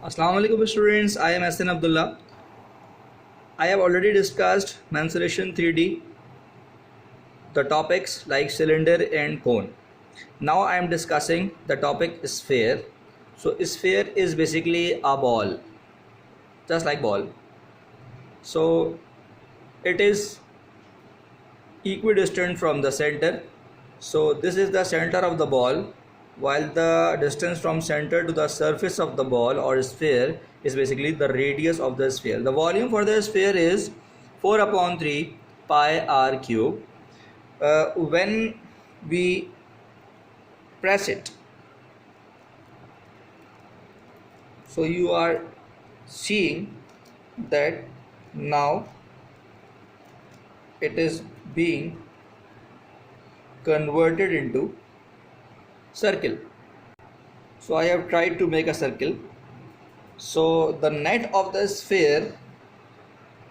Assalamu alaikum students, I am Ahsan Abdullah. I have already discussed mensuration 3D, the topics like cylinder and cone. Now I am discussing the topic sphere. So sphere is basically a ball, just like ball. So it is equidistant from the center. So this is the center of the ball, while the distance from center to the surface of the ball or sphere is basically the radius of the sphere. The volume for the sphere is 4 upon 3 pi r cube. When we press it, so you are seeing that now it is being converted into circle. So I have tried to make a circle. So the net of the sphere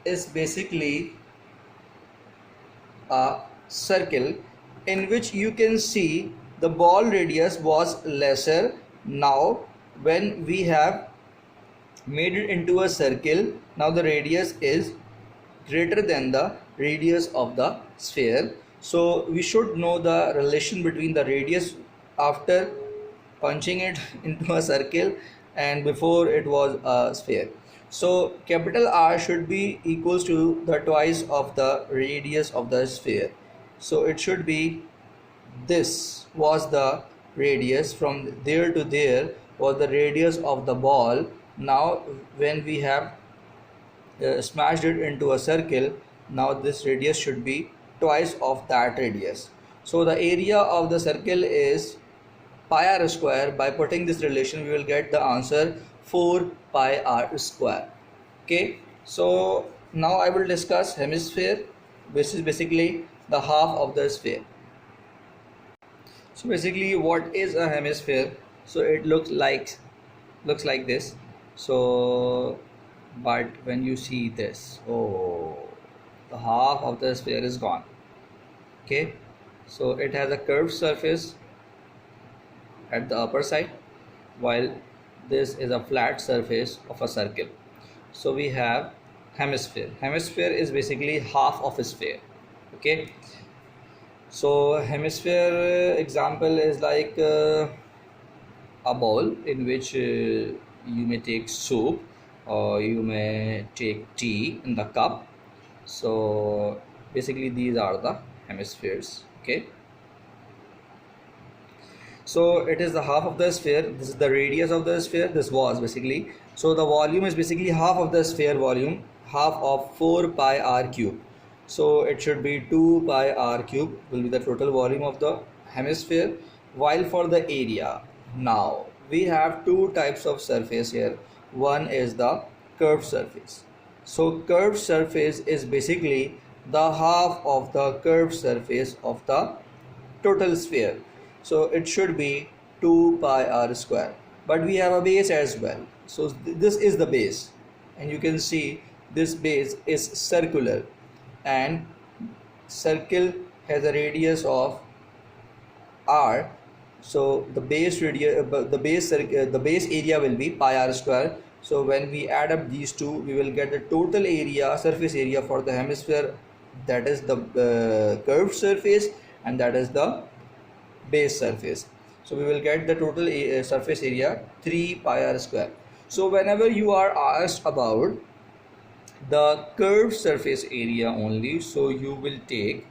is basically a circle in which you can see the ball radius was lesser. Now when we have made it into a circle, now the radius is greater than the radius of the sphere. So we should know the relation between the radius after punching it into a circle and before it was a sphere. So capital R should be equals to the twice of the radius of the sphere. So it should be, this was the radius, from there to there was the radius of the ball. Now when we have smashed it into a circle, now this radius should be twice of that radius. So the area of the circle is pi r square. By putting this relation we will get the answer 4 pi r square. Okay, so now I will discuss hemisphere, which is basically the half of the sphere. So basically what is a hemisphere? So it looks like this. So but when you see this, oh, the half of the sphere is gone. Okay, so it has a curved surface at the upper side, while this is a flat surface of a circle. So we have hemisphere. Hemisphere is basically half of a sphere. Okay, so hemisphere example is like a bowl in which you may take soup or you may take tea in the cup. So basically these are the hemispheres. Okay, so it is the half of the sphere. This is the radius of the sphere. This was basically, so the volume is basically half of the sphere volume, half of 4 pi r cube. So it should be 2 pi r cube will be the total volume of the hemisphere. While for the area, now we have two types of surface here. One is the curved surface. So curved surface is basically the half of the curved surface of the total sphere. So it should be 2 pi r square. But we have a base as well. So this is the base, and you can see this base is circular, and circle has a radius of r. So the base radius, the base area will be pi r square. So when we add up these two, we will get the total area, surface area for the hemisphere, that is the curved surface, and that is the base surface. So we will get the total surface area 3 pi r square. So whenever you are asked about the curved surface area only, so you will take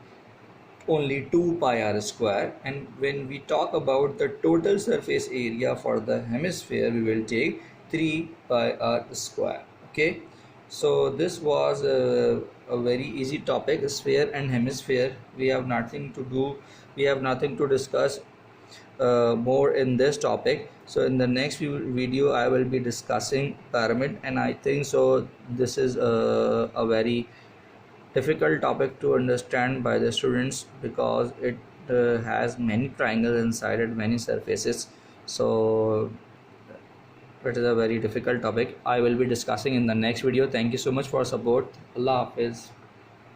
only 2 pi r square, and when we talk about the total surface area for the hemisphere, we will take 3 pi r square. Okay, so this was a very easy topic, sphere and hemisphere. We have nothing to do, we have nothing to discuss more in this topic. So in the next video I will be discussing pyramid, and I think so this is a very difficult topic to understand by the students, because it has many triangles inside it, many surfaces. So it is a very difficult topic. I will be discussing in the next video. Thank you so much for support. Allah Hafiz.